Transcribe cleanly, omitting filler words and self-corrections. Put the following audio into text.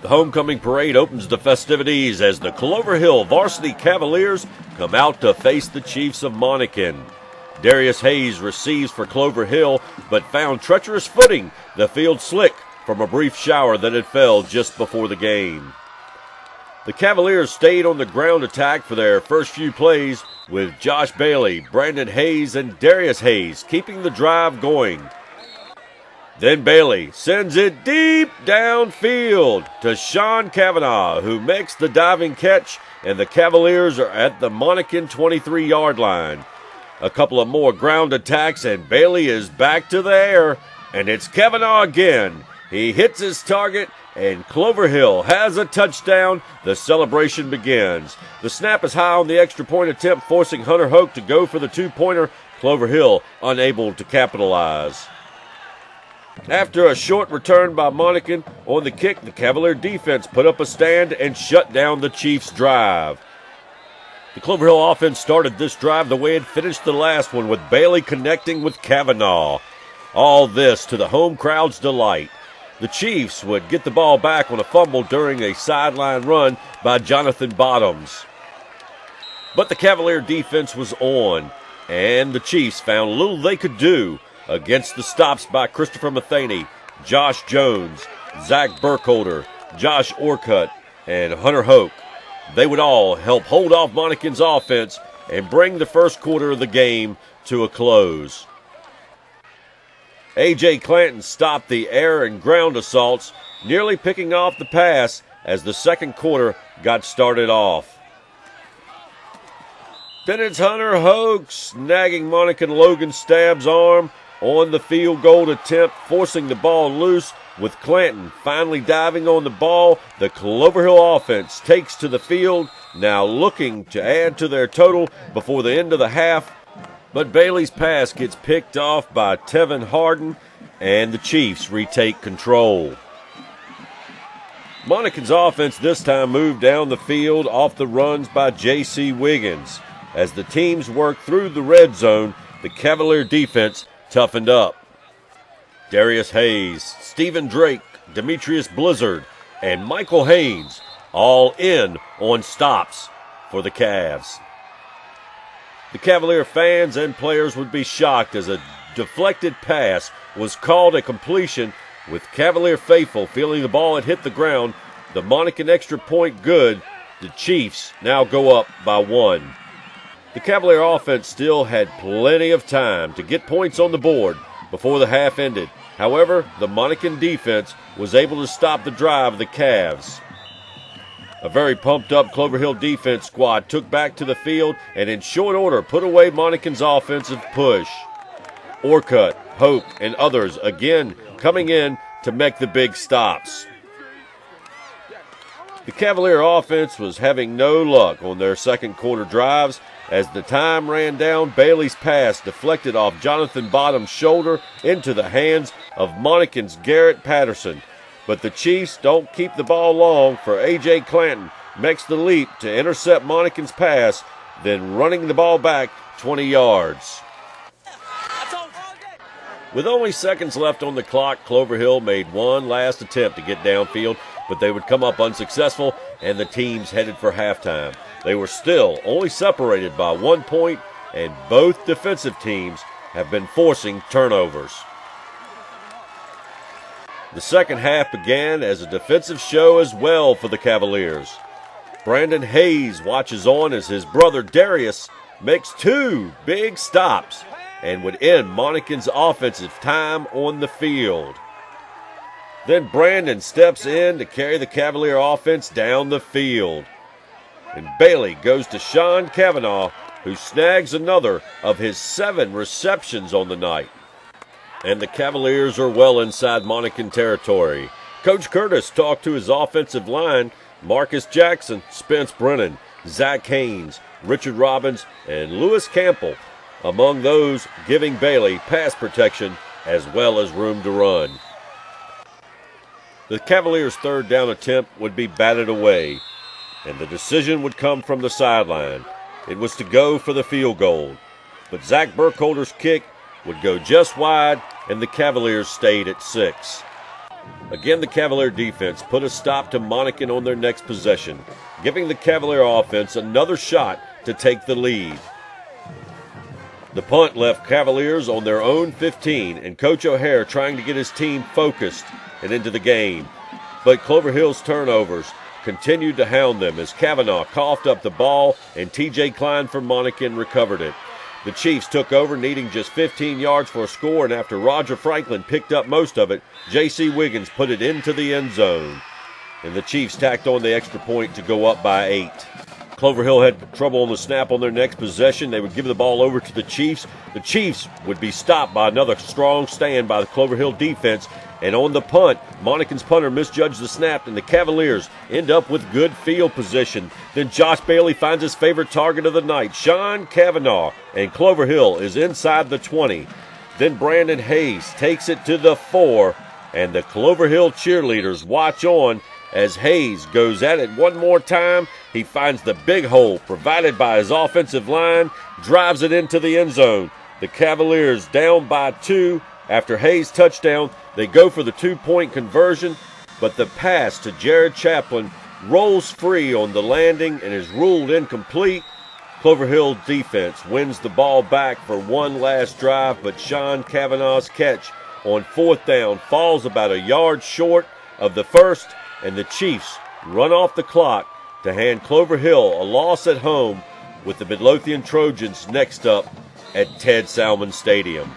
The homecoming parade opens the festivities as the Clover Hill Varsity Cavaliers come out to face the Chiefs of Monacan. Darius Hayes receives for Clover Hill, but found treacherous footing, the field slick from a brief shower that had fell just before the game. The Cavaliers stayed on the ground attack for their first few plays, with Josh Bailey, Brandon Hayes, and Darius Hayes keeping the drive going. Then Bailey sends it deep downfield to Sean Kavanaugh, who makes the diving catch, and the Cavaliers are at the Monacan 23-yard line. A couple of more ground attacks, and Bailey is back to the air, and it's Kavanaugh again. He hits his target, and Clover Hill has a touchdown. The celebration begins. The snap is high on the extra point attempt, forcing Hunter Hoke to go for the two-pointer. Clover Hill unable to capitalize. After a short return by Monacan on the kick, the Cavalier defense put up a stand and shut down the Chiefs' drive. The Clover Hill offense started this drive the way it finished the last one, with Bailey connecting with Kavanaugh. All this to the home crowd's delight. The Chiefs would get the ball back on a fumble during a sideline run by Jonathan Bottoms. But the Cavalier defense was on, and the Chiefs found little they could do against the stops by Christopher Matheny, Josh Jones, Zach Burkholder, Josh Orcutt, and Hunter Hoke. They would all help hold off Monacan's offense and bring the first quarter of the game to a close. A.J. Clanton stopped the air and ground assaults, nearly picking off the pass as the second quarter got started off. Then it's Hunter Hoke snagging Monacan Logan Stabb's arm on the field goal attempt, forcing the ball loose, with Clanton finally diving on the ball. The Clover Hill offense takes to the field, now looking to add to their total before the end of the half. But Bailey's pass gets picked off by Tevin Harden, and the Chiefs retake control. Monacan's offense this time moved down the field off the runs by J.C. Wiggins. As the teams worked through the red zone, the Cavalier defense toughened up. Darius Hayes, Stephen Drake, Demetrius Blizzard, and Michael Haynes all in on stops for the Cavs. The Cavalier fans and players would be shocked as a deflected pass was called a completion, with Cavalier faithful feeling the ball had hit the ground. The Monacan extra point good. The Chiefs now go up by 1. The Cavalier offense still had plenty of time to get points on the board before the half ended. However, the Monacan defense was able to stop the drive of the Cavs. A very pumped-up Clover Hill defense squad took back to the field and in short order put away Monacan's offensive push. Orcutt, Hope, and others again coming in to make the big stops. The Cavalier offense was having no luck on their second quarter drives. As the time ran down, Bailey's pass deflected off Jonathan Bottom's shoulder into the hands of Monacan's Garrett Patterson. But the Chiefs don't keep the ball long, for A.J. Clanton makes the leap to intercept Monacan's pass, then running the ball back 20 yards. With only seconds left on the clock, Clover Hill made one last attempt to get downfield, but they would come up unsuccessful, and the teams headed for halftime. They were still only separated by 1 point, and both defensive teams have been forcing turnovers. The second half began as a defensive show as well for the Cavaliers. Brandon Hayes watches on as his brother Darius makes 2 big stops and would end Monacan's offensive time on the field. Then Brandon steps in to carry the Cavalier offense down the field. And Bailey goes to Sean Kavanaugh, who snags another of his 7 receptions on the night. And the Cavaliers are well inside Monacan territory. Coach Curtis talked to his offensive line, Marcus Jackson, Spence Brennan, Zach Haynes, Richard Robbins, and Lewis Campbell, among those giving Bailey pass protection as well as room to run. The Cavaliers' third down attempt would be batted away, and the decision would come from the sideline. It was to go for the field goal, but Zach Burkholder's kick would go just wide, and the Cavaliers stayed at 6. Again, the Cavalier defense put a stop to Monacan on their next possession, giving the Cavalier offense another shot to take the lead. The punt left Cavaliers on their own 15, and Coach O'Hare trying to get his team focused and into the game. But Clover Hill's turnovers continued to hound them as Kavanaugh coughed up the ball and T.J. Klein from Monacan recovered it. The Chiefs took over, needing just 15 yards for a score, and after Roger Franklin picked up most of it, J.C. Wiggins put it into the end zone. And the Chiefs tacked on the extra point to go up by 8. Clover Hill had trouble on the snap on their next possession. They would give the ball over to the Chiefs. The Chiefs would be stopped by another strong stand by the Clover Hill defense. And on the punt, Monacan's punter misjudged the snap, and the Cavaliers end up with good field position. Then Josh Bailey finds his favorite target of the night, Sean Kavanaugh, and Clover Hill is inside the 20. Then Brandon Hayes takes it to the 4, and the Clover Hill cheerleaders watch on as Hayes goes at it one more time. He finds the big hole provided by his offensive line, drives it into the end zone. The Cavaliers down by 2. After Hayes' touchdown, they go for the 2-point conversion, but the pass to Jared Chaplin rolls free on the landing and is ruled incomplete. Clover Hill defense wins the ball back for one last drive, but Sean Kavanaugh's catch on 4th down falls about a yard short of the first, and the Chiefs run off the clock to hand Clover Hill a loss at home, with the Midlothian Trojans next up at Ted Salmon Stadium.